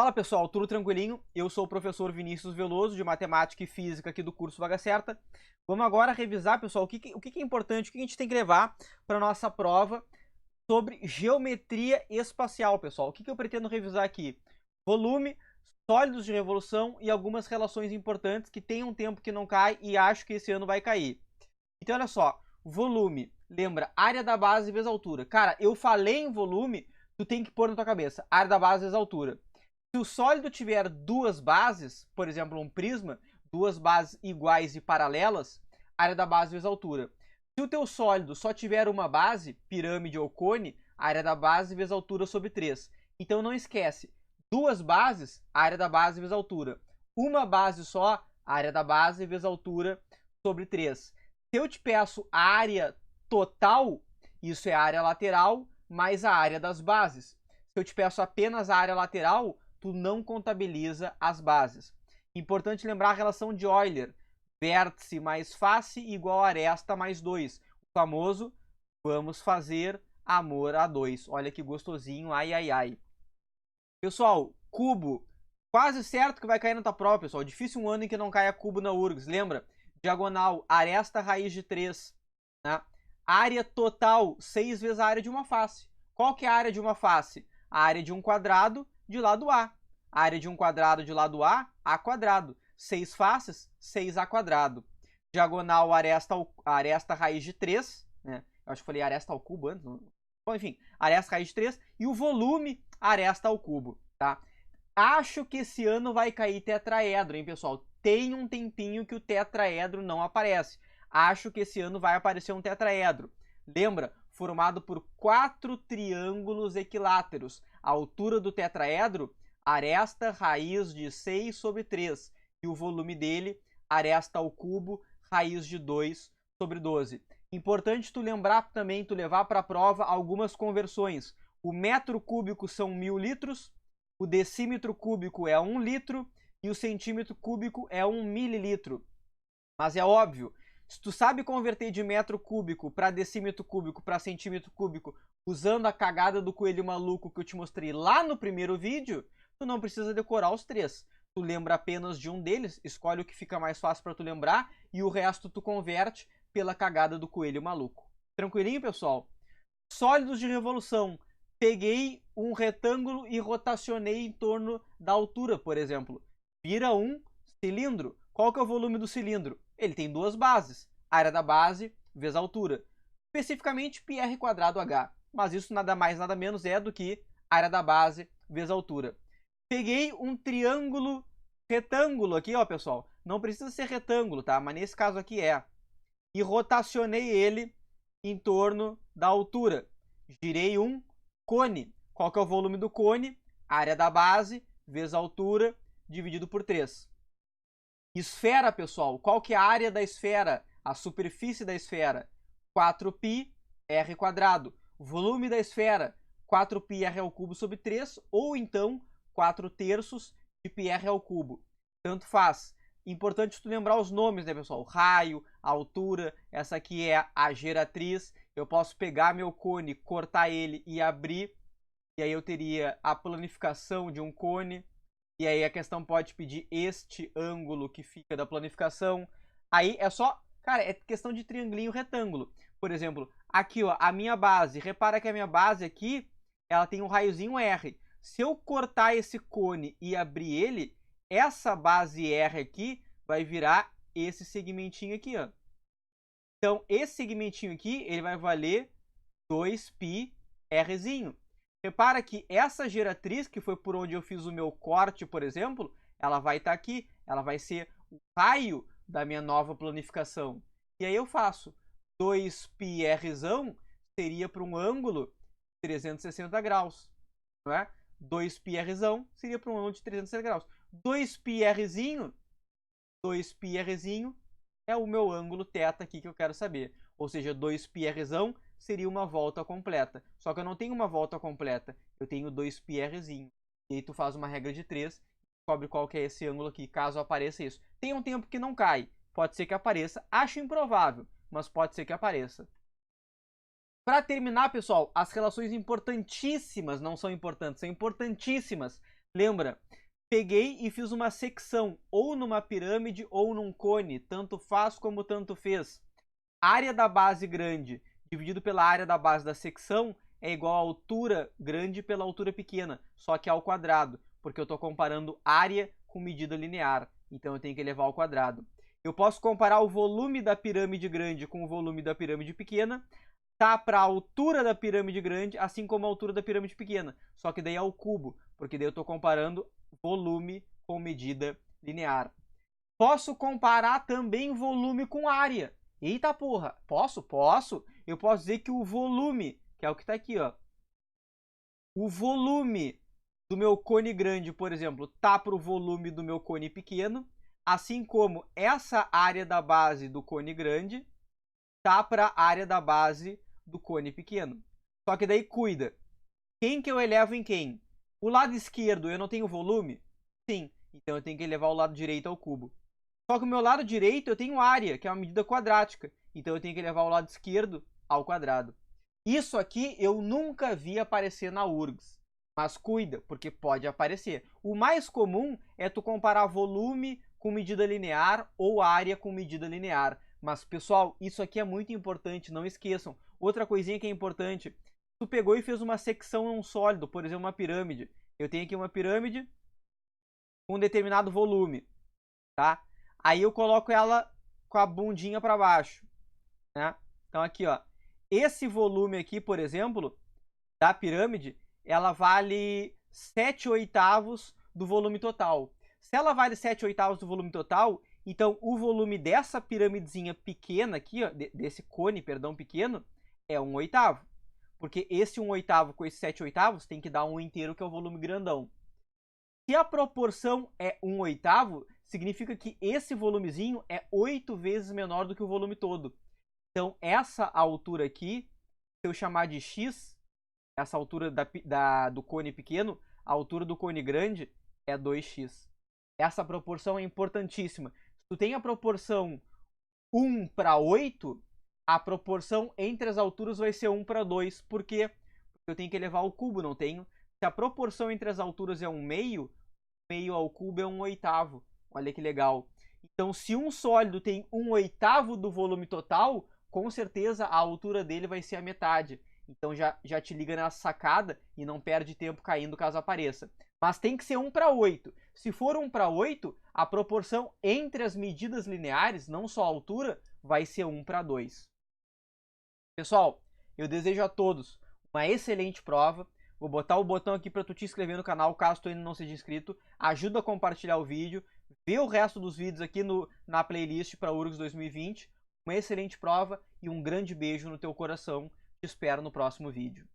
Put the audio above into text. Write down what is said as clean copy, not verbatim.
Fala pessoal, tudo tranquilinho? Eu sou o professor Vinícius Veloso, de Matemática e Física aqui do curso Vaga Certa. Vamos agora revisar, pessoal, o que é importante, o que a gente tem que levar para a nossa prova sobre geometria espacial, pessoal. O que eu pretendo revisar aqui? Volume, sólidos de revolução e algumas relações importantes que tem um tempo que não cai e acho que esse ano vai cair. Então, olha só, volume, lembra, área da base vezes altura. Cara, eu falei em volume, tu tem que pôr na tua cabeça, área da base vezes altura. Se o sólido tiver duas bases, por exemplo, um prisma, duas bases iguais e paralelas, área da base vezes altura. Se o teu sólido só tiver uma base, pirâmide ou cone, área da base vezes altura sobre 3. Então não esquece, duas bases, área da base vezes altura. Uma base só, área da base vezes altura sobre 3. Se eu te peço a área total, isso é a área lateral mais a área das bases. Se eu te peço apenas a área lateral, tu não contabiliza as bases. Importante lembrar a relação de Euler. Vértice mais face igual a aresta mais 2. O famoso vamos fazer amor a 2. Olha que gostosinho, ai, ai, ai. Pessoal, cubo. Quase certo que vai cair na tua prova, pessoal. Difícil um ano em que não caia cubo na URGS. Lembra? Diagonal, aresta raiz de 3. Né? Área total, 6 vezes a área de uma face. Qual que é a área de uma face? A área de um quadrado de lado A. A área de um quadrado de lado A quadrado. 6 faces, 6A quadrado. Diagonal, aresta raiz de 3. Né? Eu acho que falei aresta ao cubo antes. Bom, enfim, aresta raiz de 3. E o volume, aresta ao cubo. Tá? Acho que esse ano vai cair tetraedro, hein, pessoal? Tem um tempinho que o tetraedro não aparece. Acho que esse ano vai aparecer um tetraedro. Lembra? Formado por 4 triângulos equiláteros. A altura do tetraedro, aresta raiz de 6 sobre 3. E o volume dele, aresta ao cubo, raiz de 2 sobre 12. Importante tu lembrar também, tu levar para a prova algumas conversões. O metro cúbico são 1000 litros, o decímetro cúbico é 1 litro e o centímetro cúbico é 1 mililitro. Mas é óbvio, se tu sabe converter de metro cúbico para decímetro cúbico para centímetro cúbico usando a cagada do coelho maluco que eu te mostrei lá no primeiro vídeo, tu não precisa decorar os três. Tu lembra apenas de um deles, escolhe o que fica mais fácil para tu lembrar e o resto tu converte pela cagada do coelho maluco. Tranquilinho, pessoal? Sólidos de revolução. Peguei um retângulo e rotacionei em torno da altura, por exemplo. Vira um cilindro. Qual que é o volume do cilindro? Ele tem duas bases. Área da base vezes a altura. Especificamente πr quadrado h. Mas isso nada mais, nada menos é do que área da base vezes a altura. Peguei um triângulo retângulo aqui, ó, pessoal. Não precisa ser retângulo, tá? Mas nesse caso aqui é. E rotacionei ele em torno da altura. Girei um cone. Qual que é o volume do cone? Área da base vezes a altura dividido por 3. Esfera, pessoal. Qual que é a área da esfera? A superfície da esfera? 4πr². Volume da esfera? 4πr³ sobre 3 ou então 4/3 de πr². Tanto faz. Importante tu lembrar os nomes, né, pessoal? Raio, altura, essa aqui é a geratriz. Eu posso pegar meu cone, cortar ele e abrir. E aí eu teria a planificação de um cone. E aí a questão pode pedir este ângulo que fica da planificação. Aí é só, cara, é questão de triangulinho retângulo. Por exemplo, aqui, ó, a minha base. Repara que a minha base aqui, ela tem um raiozinho R. Se eu cortar esse cone e abrir ele, essa base R aqui vai virar esse segmentinho aqui, ó. Então, esse segmentinho aqui, ele vai valer 2πrzinho. Repara que essa geratriz, que foi por onde eu fiz o meu corte, por exemplo, ela vai estar aqui. Ela vai ser o raio da minha nova planificação. E aí eu faço 2πrzão seria para um ângulo 360 graus. Não é? 2πrzão seria para um ângulo de 360 graus. 2πrzinho é o meu ângulo θ aqui que eu quero saber. Ou seja, 2πrzão seria uma volta completa. Só que eu não tenho uma volta completa, eu tenho 2πrzinho. E aí tu faz uma regra de 3, descobre qual que é esse ângulo aqui, caso apareça isso. Tem um tempo que não cai, pode ser que apareça, acho improvável, mas pode ser que apareça. Para terminar, pessoal, as relações importantíssimas, não são importantes, são importantíssimas Lembra? Peguei e fiz uma secção, ou numa pirâmide ou num cone, tanto faz como tanto fez. Área da base grande dividido pela área da base da secção é igual a altura grande pela altura pequena, só que ao quadrado, porque eu estou comparando área com medida linear, então eu tenho que elevar ao quadrado. Eu posso comparar o volume da pirâmide grande com o volume da pirâmide pequena, tá para a altura da pirâmide grande, assim como a altura da pirâmide pequena, só que daí é ao cubo, porque daí eu estou comparando volume com medida linear. Posso comparar também volume com área. Eita porra, posso? Posso. Eu posso dizer que o volume, que é o que está aqui, ó, o volume do meu cone grande, por exemplo, tá para o volume do meu cone pequeno, assim como essa área da base do cone grande tá para a área da base do cone pequeno. Só que daí cuida, quem que eu elevo em quem? O lado esquerdo eu não tenho volume? Sim, então eu tenho que elevar o lado direito ao cubo. Só que o meu lado direito eu tenho área, que é uma medida quadrática, então eu tenho que elevar o lado esquerdo ao quadrado. Isso aqui eu nunca vi aparecer na URGS, mas cuida, porque pode aparecer. O mais comum é tu comparar volume com medida linear ou área com medida linear. Mas, pessoal, isso aqui é muito importante, não esqueçam. Outra coisinha que é importante, tu pegou e fez uma secção num sólido, por exemplo, uma pirâmide. Eu tenho aqui uma pirâmide com um determinado volume, tá? Aí eu coloco ela com a bundinha para baixo, né? Então aqui, ó, esse volume aqui, por exemplo, da pirâmide, ela vale 7/8 do volume total. Se ela vale 7/8 do volume total, então o volume dessa piramidezinha pequena aqui, ó, desse cone, perdão, pequeno, é 1/8. Porque esse 1/8 com esse 7/8 tem que dar 1 inteiro, que é o volume grandão. Se a proporção é 1/8, significa que esse volumezinho é 8 vezes menor do que o volume todo. Então, essa altura aqui, se eu chamar de x, essa altura do cone pequeno, a altura do cone grande é 2x. Essa proporção é importantíssima. Se tu tem a proporção 1/8, a proporção entre as alturas vai ser 1/2. Por quê? Porque eu tenho que elevar ao cubo, não tenho? Se a proporção entre as alturas é 1/2, meio ao cubo é 1/8. Olha que legal. Então, se um sólido tem 1/8 do volume total, com certeza a altura dele vai ser a metade. Então já te liga nessa sacada e não perde tempo caindo caso apareça. Mas tem que ser 1/8. Se for 1/8, a proporção entre as medidas lineares, não só a altura, vai ser 1/2. Pessoal, eu desejo a todos uma excelente prova. Vou botar o botão aqui para tu te inscrever no canal, caso tu ainda não seja inscrito. Ajuda a compartilhar o vídeo. Vê o resto dos vídeos aqui na playlist para URGS 2020. Uma excelente prova e um grande beijo no teu coração. Te espero no próximo vídeo.